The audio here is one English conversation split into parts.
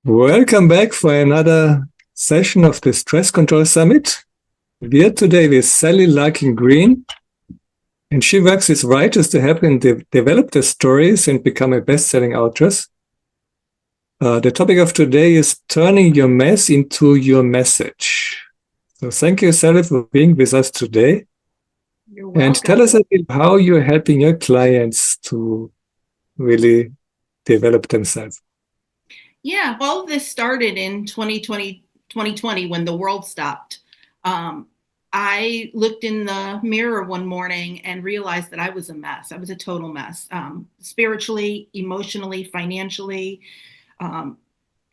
Welcome back for another session of the Stress Control Summit. We are today with Sally Larkin Green, and she works with writers to help them develop their stories and become a best-selling authors. The topic of today is turning your mess into your message. So thank you, Sally, for being with us today. You're And tell welcome. us a bit how you're helping your clients to really develop themselves. Yeah, all of this started in 2020 when the world stopped. Um, I looked in the mirror one morning and realized that I was a mess. I was a total mess, spiritually, emotionally, financially. Um,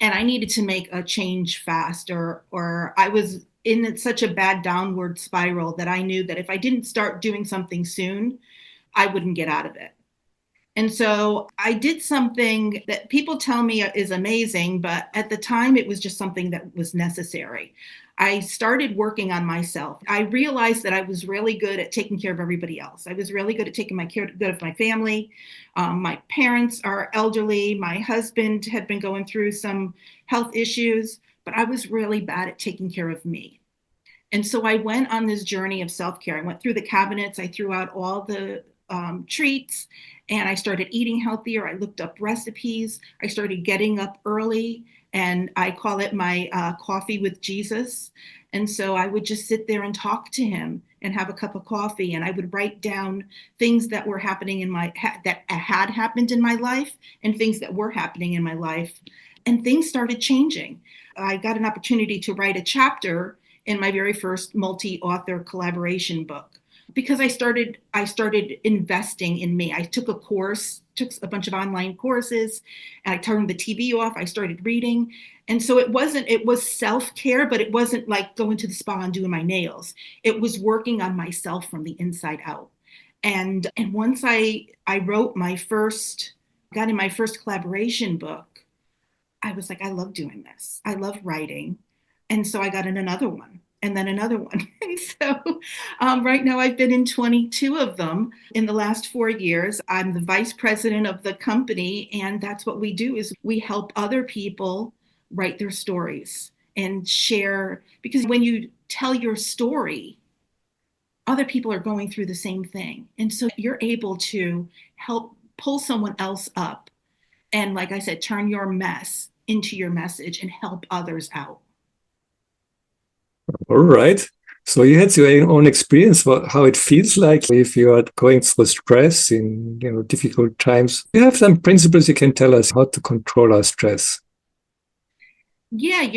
and I needed to make a change fast, or I was in such a bad downward spiral that I knew that if I didn't start doing something soon, I wouldn't get out of it. And so I did something that people tell me is amazing, but at the time it was just something that was necessary. I started working on myself. I realized that I was really good at taking care of everybody else. I was really good at taking good of my family. My parents are elderly. My husband had been going through some health issues, but I was really bad at taking care of me. And so I went on this journey of self care. I went through the cabinets, I threw out all the treats, and I started eating healthier. I looked up recipes. I started getting up early, and I call it my coffee with Jesus. And so I would just sit there and talk to him and have a cup of coffee, and I would write down things that were happening in that had happened in my life and things that were happening in my life, and things started changing. I got an opportunity to write a chapter in my very first multi-author collaboration book because I started investing in me. I took a bunch of online courses, and I turned the TV off. I started reading. And so it was self-care, but it wasn't like going to the spa and doing my nails. It was working on myself from the inside out. And once I wrote my first got in my first collaboration book, I was like, I love doing this. I love writing. And so I got in another one and then another one. And so right now I've been in 22 of them in the last 4 years. I'm the vice president of the company. And that's what we do is we help other people write their stories and share, because when you tell your story, other people are going through the same thing. And so you're able to help pull someone else up and, like I said, turn your mess into your message and help others out. All right. So you had your own experience, how it feels like if you are going through stress in difficult times. You have some principles you can tell us how to control our stress. Yeah,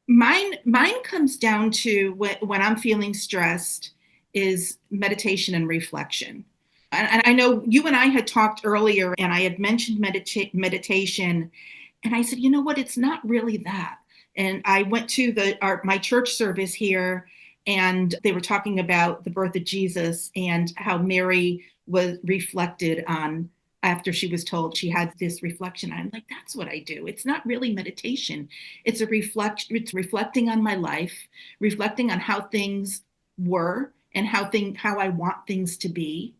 mine comes down to when I'm feeling stressed is meditation and reflection. And I know you and I had talked earlier, and I had mentioned meditation, and I said, you know what, it's not really that. And I went to my church service here, and they were talking about the birth of Jesus and how Mary was reflected on after she was told. She had this reflection. I'm like, that's what I do. It's not really meditation. It's reflecting on my life, reflecting on how things were and how I want things to be,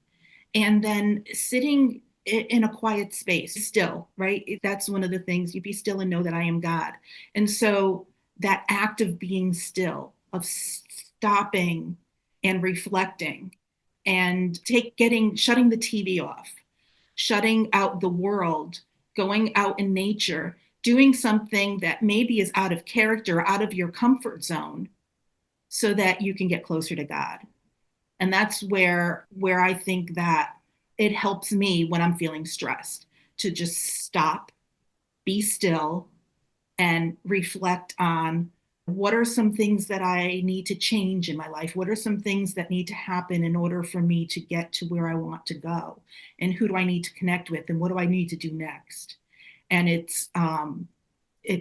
and then sitting in a quiet space still, right? That's one of the things. You be still and know that I am God. And so that act of being still, of stopping and reflecting, and shutting the TV off, shutting out the world, going out in nature, doing something that maybe is out of character, out of your comfort zone, so that you can get closer to God. And that's where I think that it helps me when I'm feeling stressed to just stop, be still, and reflect on what are some things that I need to change in my life? What are some things that need to happen in order for me to get to where I want to go? And who do I need to connect with? And what do I need to do next? And it's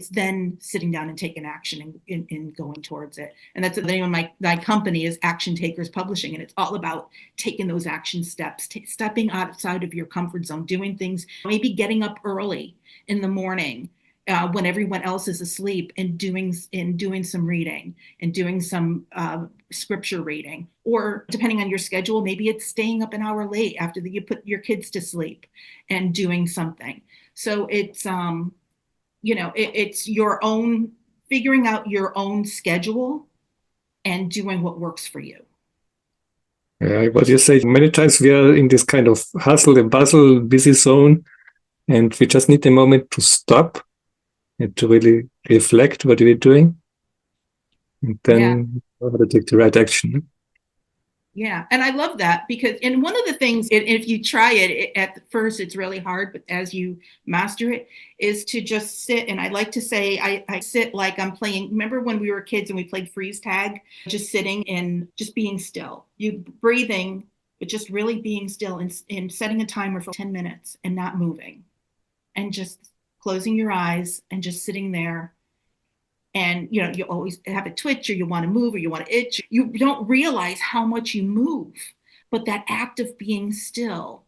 then sitting down and taking action and going towards it. And that's the name of my company is Action Takers Publishing. And it's all about taking those action steps, stepping outside of your comfort zone, doing things, maybe getting up early in the morning when everyone else is asleep, and doing some reading and doing some scripture reading, or depending on your schedule, maybe it's staying up an hour late after you put your kids to sleep and doing something. So it's your own, figuring out your own schedule and doing what works for you. What you say, many times we are in this kind of hustle and bustle, busy zone, and we just need a moment to stop and to really reflect what we're doing, and then know how to take the right action. Yeah. And I love that because, and one of the things, if you try it at first, it's really hard, but as you master it, is to just sit. And I like to say, I sit like I'm playing. Remember when we were kids and we played freeze tag, just sitting and just being still, you breathing, but just really being still and setting a timer for 10 minutes and not moving and just closing your eyes and just sitting there. And you always have a twitch, or you want to move, or you want to itch. You don't realize how much you move, but that act of being still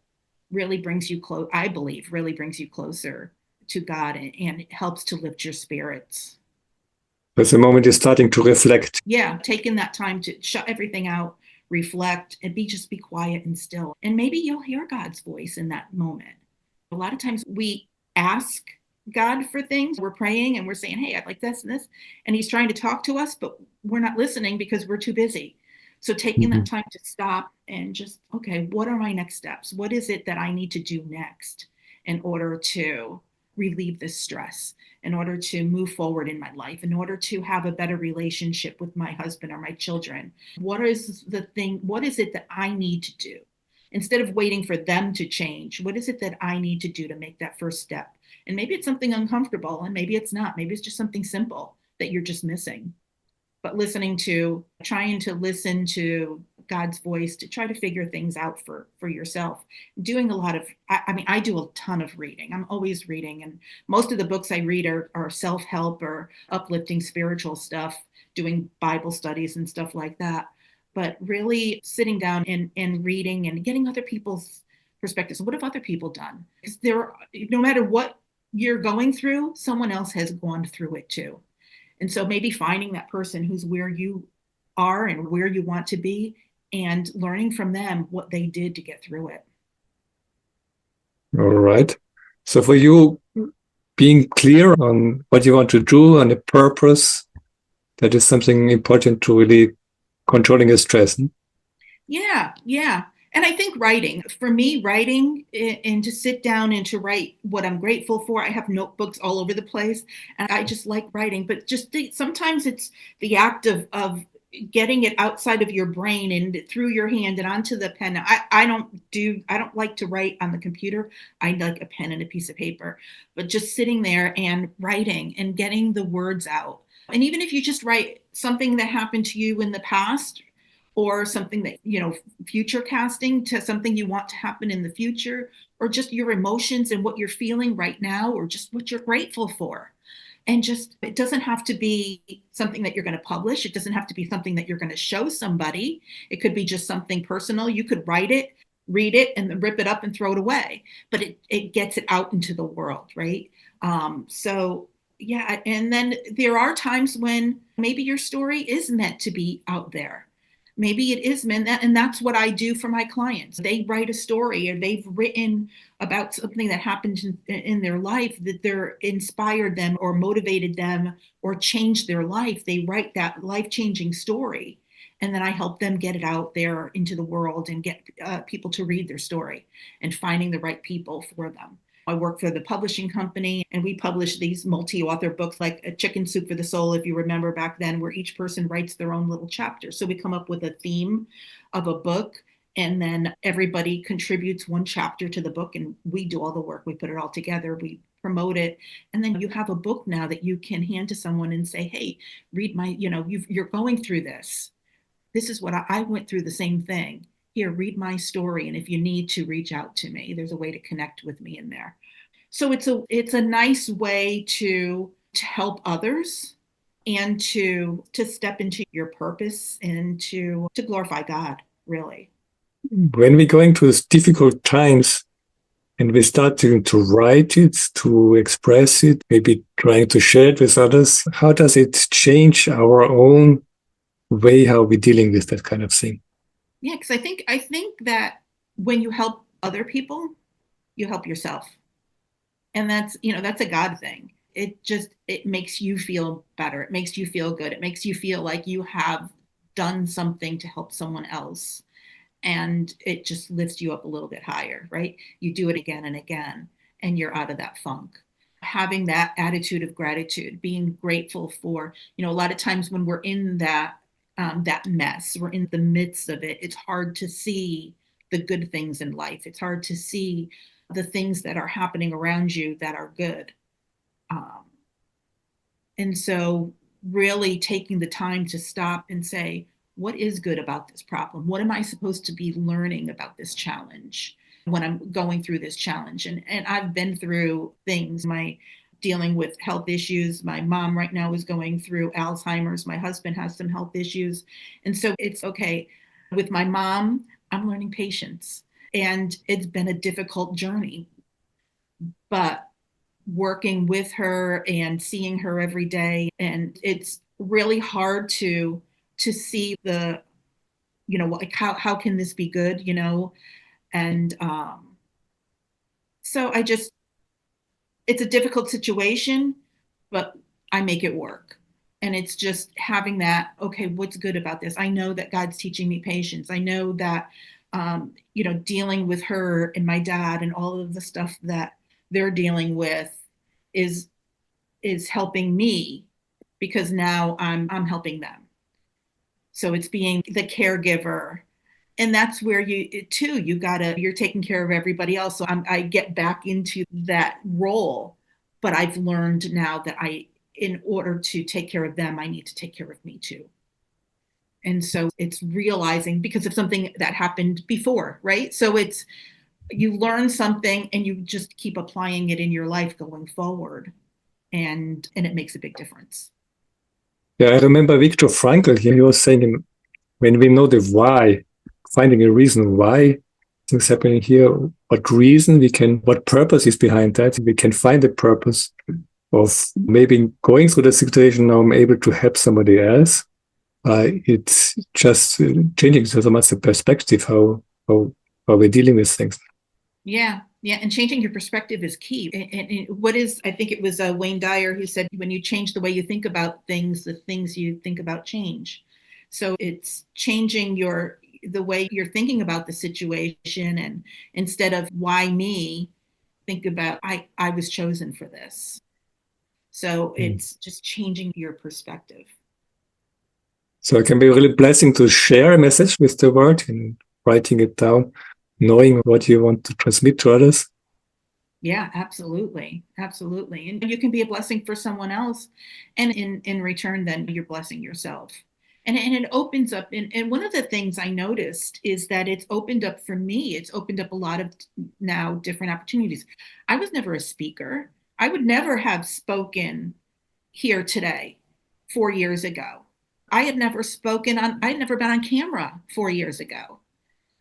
really brings you close. I believe really brings you closer to God, and it helps to lift your spirits. That's the moment you're starting to reflect. Yeah, taking that time to shut everything out, reflect, and just be quiet and still. And maybe you'll hear God's voice in that moment. A lot of times we ask God for things. We're praying and we're saying, hey, I'd like this and this. And he's trying to talk to us, but we're not listening because we're too busy. So taking that time to stop and just, okay, what are my next steps? What is it that I need to do next in order to relieve this stress, in order to move forward in my life, in order to have a better relationship with my husband or my children? What is it that I need to do? Instead of waiting for them to change, what is it that I need to do to make that first step? And maybe it's something uncomfortable, and maybe it's not. Maybe it's just something simple that you're just missing. But trying to listen to God's voice to try to figure things out for yourself. Doing a lot of, I do a ton of reading. I'm always reading. And most of the books I read are self-help or uplifting spiritual stuff, doing Bible studies and stuff like that. But really sitting down and reading and getting other people's perspectives. What have other people done? Because no matter what you're going through, someone else has gone through it too. And so maybe finding that person who's where you are and where you want to be, and learning from them what they did to get through it. All right. So for you, being clear on what you want to do, on a purpose, that is something important to really controlling your stress. Yeah. And I think for me, writing and to sit down and to write what I'm grateful for. I have notebooks all over the place, and I just like writing, but sometimes it's the act of getting it outside of your brain and through your hand and onto the pen. I don't like to write on the computer. I like a pen and a piece of paper, but just sitting there and writing and getting the words out. And even if you just write something that happened to you in the past, or something that, future casting to something you want to happen in the future, or just your emotions and what you're feeling right now, or just what you're grateful for. And just, it doesn't have to be something that you're going to publish. It doesn't have to be something that you're going to show somebody. It could be just something personal. You could write it, read it, and then rip it up and throw it away. But it gets it out into the world, right? So yeah. And then there are times when maybe your story is meant to be out there. Maybe it is meant that, and that's what I do for my clients. They write a story, or they've written about something that happened in their life that they're inspired them or motivated them or changed their life. They write that life-changing story, and then I help them get it out there into the world and get people to read their story and finding the right people for them. I work for the publishing company, and we publish these multi-author books like A Chicken Soup for the Soul, if you remember back then, where each person writes their own little chapter. So we come up with a theme of a book, and then everybody contributes one chapter to the book, and we do all the work. We put it all together, we promote it, and then you have a book now that you can hand to someone and say, hey, read you're going through this. This is what I went through, the same thing. Here, read my story, and if you need to, reach out to me. There's a way to connect with me in there. So it's a nice way to help others, and to step into your purpose, and to glorify God, really. When we're going through these difficult times and we start to write it, to express it, maybe trying to share it with others, how does it change our own way how we're dealing with that kind of thing? Yeah, because I think that when you help other people, you help yourself. And that's a God thing. it makes you feel better. It makes you feel good. It makes you feel like you have done something to help someone else. And it just lifts you up a little bit higher, right? You do it again and again, and you're out of that funk. Having that attitude of gratitude, being grateful for, a lot of times when we're in that mess, we're in the midst of it, it's hard to see the good things in life. It's hard to see the things that are happening around you that are good. Um, and so, really taking the time to stop and say, what is good about this problem? What am I supposed to be learning about this challenge when I'm going through this challenge? And I've been through things. My dealing with health issues. My mom right now is going through Alzheimer's. My husband has some health issues. And so it's okay. With my mom, I'm learning patience. And it's been a difficult journey. But working with her and seeing her every day, and it's really hard to see the, like how can this be good, and so it's a difficult situation, but I make it work. And it's just having that, okay, what's good about this? I know that God's teaching me patience. I know that dealing with her and my dad and all of the stuff that they're dealing with is helping me, because now I'm helping them. So it's being the caregiver. And that's where you're taking care of everybody else. So I get back into that role, but I've learned now that in order to take care of them, I need to take care of me too. And so it's realizing, because of something that happened before, right? So you learn something and you just keep applying it in your life going forward. And it makes a big difference. Yeah, I remember Viktor Frankl, he was saying, when we know the why, finding a reason why things happening here, what purpose is behind that, we can find the purpose of maybe going through the situation. Now I'm able to help somebody else. It's just changing so much the perspective, how we're dealing with things. Yeah. Yeah. And changing your perspective is key. And I think it was Wayne Dyer who said, when you change the way you think about things, the things you think about change. So it's changing the way you're thinking about the situation. And instead of why me, think about, I was chosen for this. So it's just changing your perspective. So it can be a really blessing to share a message with the world and writing it down, knowing what you want to transmit to others. Yeah, absolutely. Absolutely. And you can be a blessing for someone else. And in return, then you're blessing yourself. And it opens up. And one of the things I noticed is that it's opened up for me. It's opened up a lot of now different opportunities. I was never a speaker. I would never have spoken here today 4 years ago. I had never been on camera 4 years ago.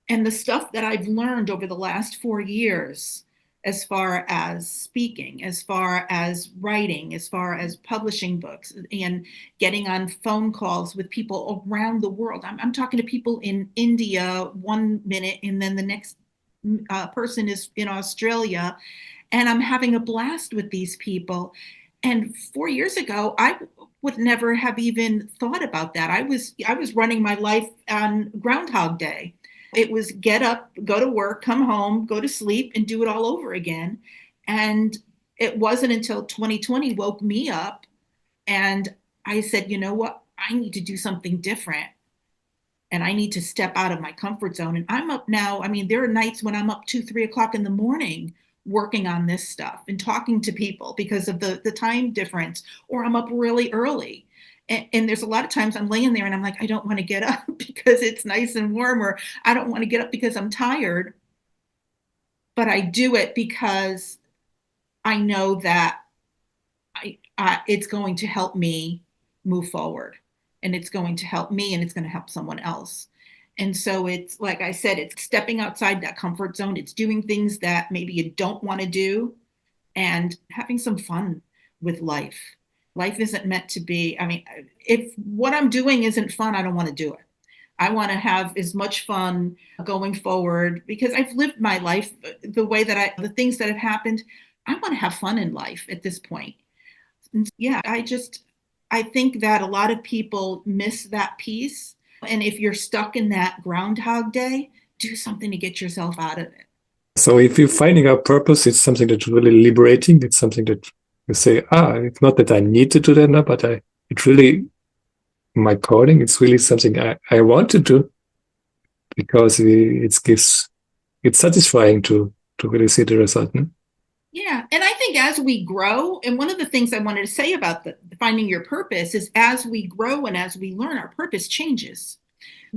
And the stuff that I've learned over the last 4 years, as far as speaking, as far as writing, as far as publishing books, and getting on phone calls with people around the world. I'm talking to people in India 1 minute, and then the next person is in Australia, and I'm having a blast with these people. And 4 years ago, I would never have even thought about that. I was running my life on Groundhog Day. It was get up, go to work, come home, go to sleep, and do it all over again. And it wasn't until 2020 woke me up, and I said, you know what? I need to do something different. And I need to step out of my comfort zone. And I'm up now. I mean, there are nights when I'm up 2, 3 o'clock in the morning working on this stuff and talking to people because of the time difference, or I'm up really early. And there's a lot of times I'm laying there and I'm like, I don't want to get up because it's nice and warm, or I don't want to get up because I'm tired. But I do it because I know that it's going to help me move forward, and it's going to help me, and it's going to help someone else. And so it's, like I said, it's stepping outside that comfort zone. It's doing things that maybe you don't want to do, and having some fun with life. Life isn't meant to be, I mean, if what I'm doing isn't fun, I don't want to do it. I want to have as much fun going forward, because I've lived my life the way that the things that have happened. I want to have fun in life at this point. And yeah, I think that a lot of people miss that piece. And if you're stuck in that Groundhog Day, do something to get yourself out of it. So if you're finding our purpose, it's something that's really liberating. It's something that you say, it's not that I need to do that now, but it's really my calling. It's really something I want to do because it's satisfying to really see the result. No? Yeah. And I think as we grow, and one of the things I wanted to say about the finding your purpose is as we grow and as we learn, our purpose changes.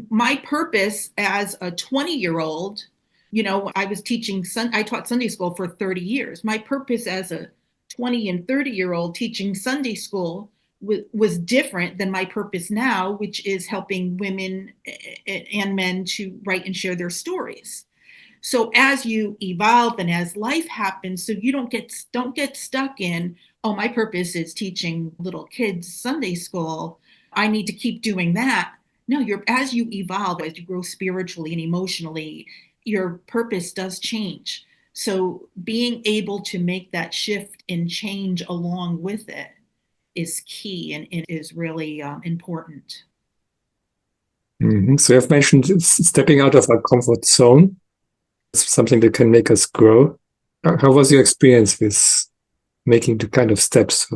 My purpose as a 20-year-old, I taught Sunday school for 30 years. My purpose as a 20 and 30-year-old teaching Sunday school was different than my purpose now, which is helping women and men to write and share their stories. So as you evolve and as life happens, so you don't get stuck in, oh, my purpose is teaching little kids Sunday school, I need to keep doing that. No, as you evolve, as you grow spiritually and emotionally, your purpose does change. So being able to make that shift and change along with it is key, and it is really important. So you've mentioned stepping out of our comfort zone. It's something that can make us grow. How was your experience with making the kind of steps?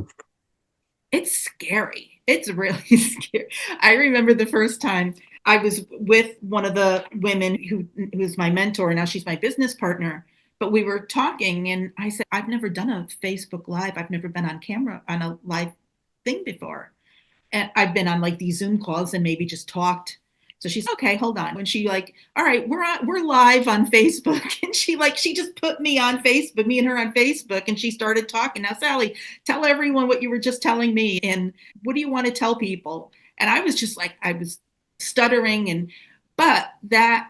It's scary. It's really scary. I remember the first time I was with one of the women who was my mentor. Now she's my business partner. But we were talking, and I said, I've never done a Facebook Live. I've never been on camera on a live thing before. And I've been on like these Zoom calls and maybe just talked. So she's okay, hold on. When she like, all right, we're live on Facebook. And she just put me on Facebook, me and her on Facebook, and she started talking. Now, Sally, tell everyone what you were just telling me. And what do you want to tell people? And I was just like, I was stuttering, but that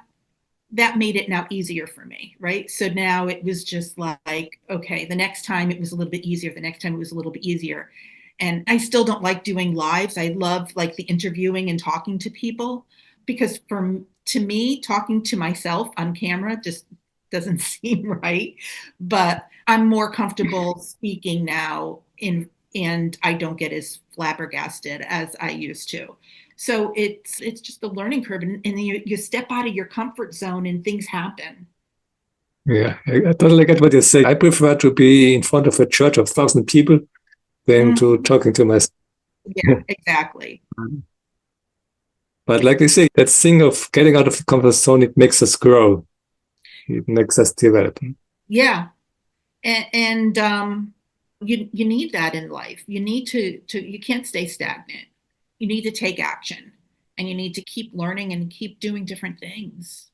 made it now easier for me, right? So now it was just like, okay, the next time it was a little bit easier. The next time it was a little bit easier. And I still don't like doing lives. I love like the interviewing and talking to people because to me, talking to myself on camera just doesn't seem right. But I'm more comfortable speaking now and I don't get as flabbergasted as I used to. So it's just a learning curve, and you step out of your comfort zone and things happen. Yeah, I totally get what you say. I prefer to be in front of a church of 1,000 people than to talking to myself. Yeah, exactly. But like you say, that thing of getting out of the comfort zone, it makes us grow. It makes us develop. Yeah. And you need that in life. You need to you can't stay stagnant. You need to take action, and you need to keep learning and keep doing different things.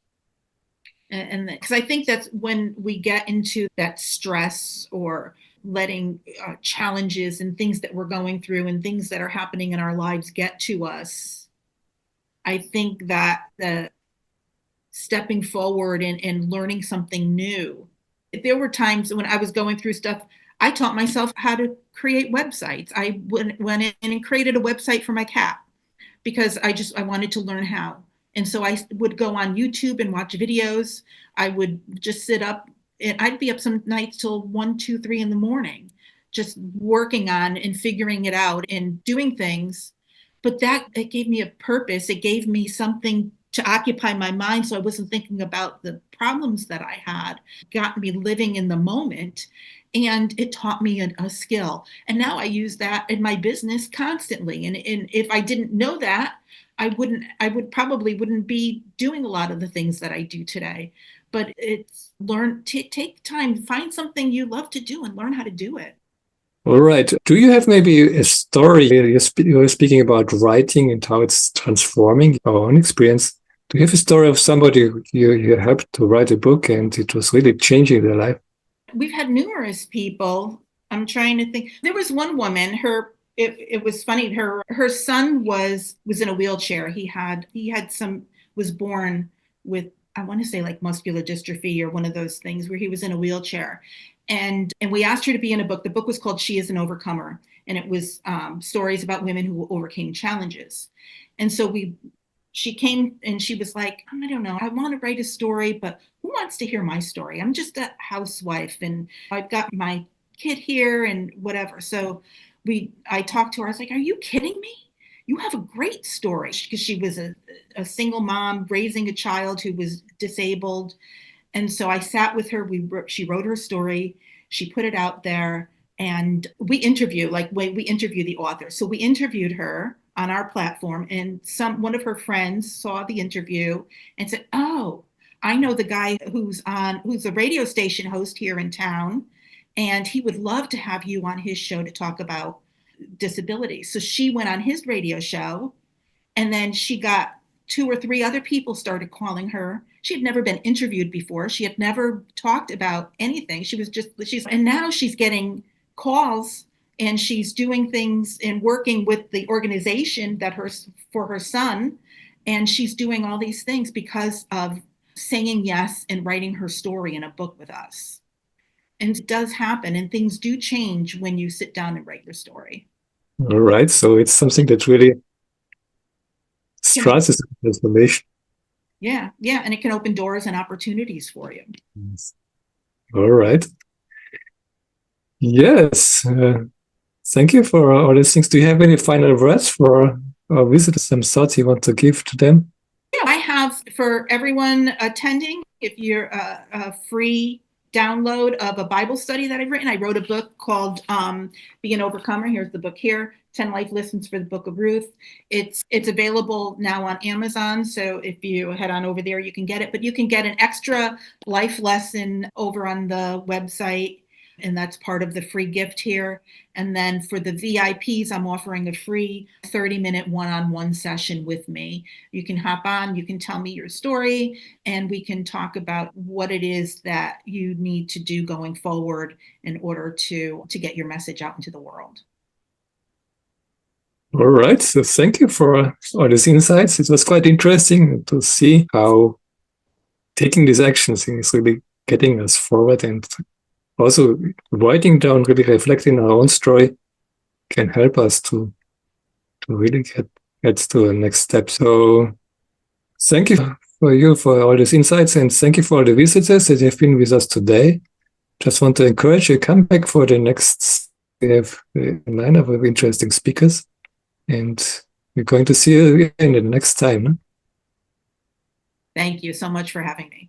And because I think that's when we get into that stress or letting challenges and things that we're going through and things that are happening in our lives get to us. I think that the stepping forward and learning something new. There were times when I was going through stuff, I taught myself how to create websites. I went in and created a website for my cat because I wanted to learn how. And so I would go on YouTube and watch videos. I would just sit up, and I'd be up some nights till 1, 2, 3 in the morning, just working on and figuring it out and doing things. But it gave me a purpose. It gave me something to occupy my mind so I wasn't thinking about the problems that I had, got me living in the moment. And it taught me a skill. And now I use that in my business constantly. And if I didn't know that, I probably wouldn't be doing a lot of the things that I do today. But it's take time, find something you love to do and learn how to do it. All right. Do you have maybe a story? You were speaking about writing and how it's transforming our own experience. Do you have a story of somebody you helped to write a book and it was really changing their life? We've had numerous people. I'm trying to think. There was one woman, it was funny. Her son was in a wheelchair. He was born with, I want to say like muscular dystrophy or one of those things where he was in a wheelchair. And we asked her to be in a book. The book was called She is an Overcomer. And it was stories about women who overcame challenges. And so she came and she was like, I don't know, I want to write a story, but who wants to hear my story? I'm just a housewife and I've got my kid here and whatever. So I talked to her. I was like, "Are you kidding me? You have a great story," because she was a single mom raising a child who was disabled. And so I sat with her. She wrote her story. She put it out there, and we interview the author. So we interviewed her on our platform, and one of her friends saw the interview and said, "Oh, I know the guy who's a radio station host here in town, and he would love to have you on his show to talk about disability." So she went on his radio show, and then she got two or three other people started calling her. She had never been interviewed before. She had never talked about anything. And now she's getting calls, and she's doing things and working with the organization for her son. And she's doing all these things because of saying yes and writing her story in a book with us. And it does happen, and things do change when you sit down and write your story. All right. So it's something that really stresses the transformation. Yeah. And it can open doors and opportunities for you. Yes. All right. Yes. Thank you for all these things. Do you have any final words for our visitors? Some thoughts you want to give to them? Yeah, I have for everyone attending. If you're a free download of a Bible study that I've written, I wrote a book called Be an Overcomer. Here's the book here, 10 Life Lessons for the Book of Ruth. It's available now on Amazon. So if you head on over there, you can get it. But you can get an extra life lesson over on the website, and that's part of the free gift here. And then for the VIPs, I'm offering a free 30-minute one-on-one session with me. You can hop on, you can tell me your story, and we can talk about what it is that you need to do going forward in order to get your message out into the world. All right. So thank you for all these insights. It was quite interesting to see how taking these actions is really getting us forward, and also writing down, really reflecting our own story can help us to really get to the next step. So thank you for all these insights, and thank you for all the visitors that have been with us today. Just want to encourage you, come back for the next. We have a lineup of interesting speakers, and we're going to see you again the next time. Thank you so much for having me.